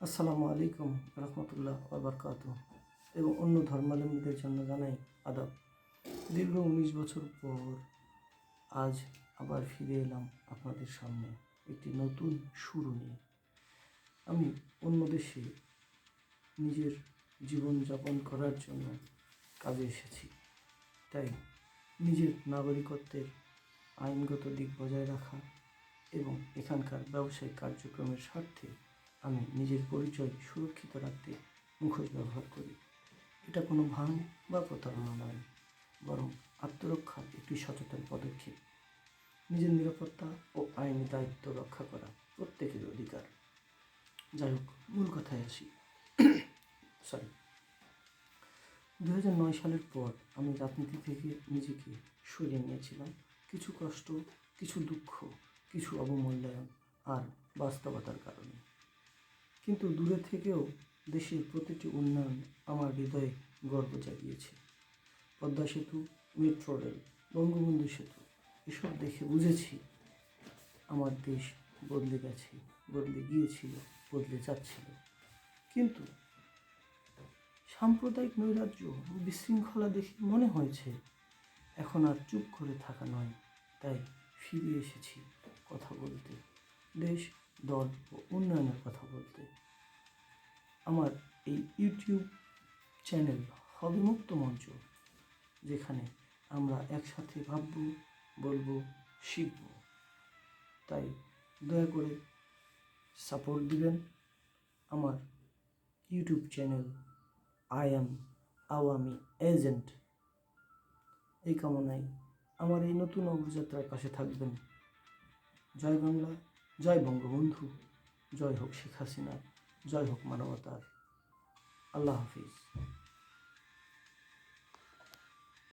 আসসালামু আলাইকুম রহমতুল্লাহ বারকাতুহ এবং অন্য ধর্মাবলম্বীদের জন্য জানাই আদাব। দীর্ঘ 19 বছর পর আজ আবার ফিরে এলাম আপনাদের সামনে একটি নতুন শুরু নিয়ে। আমি অন্য দেশে নিজের জীবনযাপন করার জন্য কাজে এসেছি, তাই নিজের নাগরিকত্বের আইনগত দিক বজায় রাখা এবং এখানকার ব্যবসায়িক কার্যক্রমের স্বার্থে আমি নিজের পরিচয় সুরক্ষিত রাখতে মুখোশ ব্যবহার করি। এটা কোনো ভান বা প্রতারণা নয়, বরং আত্মরক্ষার একটি সচেতন পদক্ষেপ। নিজের নিরাপত্তা ও আইনি দায়িত্ব রক্ষা করা প্রত্যেকের অধিকার। যাই হোক, মূল কথায় আসি। 2009 সালের পর আমি রাজনীতি থেকে নিজেকে সরিয়ে নিয়েছিলাম। কিছু কষ্ট, কিছু দুঃখ, কিছু অবমূল্যায়ন আর বাস্তবতার কারণে। কিন্তু দূরে থেকেও দেশের প্রতিটি উন্নয়ন আমার হৃদয়ে গর্ব জাগিয়েছে। পদ্মা সেতু, মেট্রো রেল, বঙ্গবন্ধু সেতু, এসব দেখে বুঝেছি আমার দেশ বদলে গেছে, বদলে গিয়েছিল, বদলে যাচ্ছিল। কিন্তু সাম্প্রদায়িক নৈরাজ্য ও বিশৃঙ্খলা দেখে মনে হয়েছে এখন আর চুপ করে থাকা নয়। তাই ফিরে এসেছি কথা বলতে, দেশ, দল ও উন্নয়নের কথা বলতে। আমার এই ইউটিউব চ্যানেল হবে মুক্ত মঞ্চ, যেখানে আমরা একসাথে ভাবব, বলবো, শিখব। তাই দয়া করে সাপোর্ট দিবেন আমার YouTube channel I am Awami agent. এই কামনায় আমার এই নতুন অগ্রযাত্রার পাশে থাকবেন। জয় বাংলা, জয় বঙ্গবন্ধু, জয় হোক শেখ হাসিনা, জয় হোক মানবতার। আল্লাহ হাফিজ।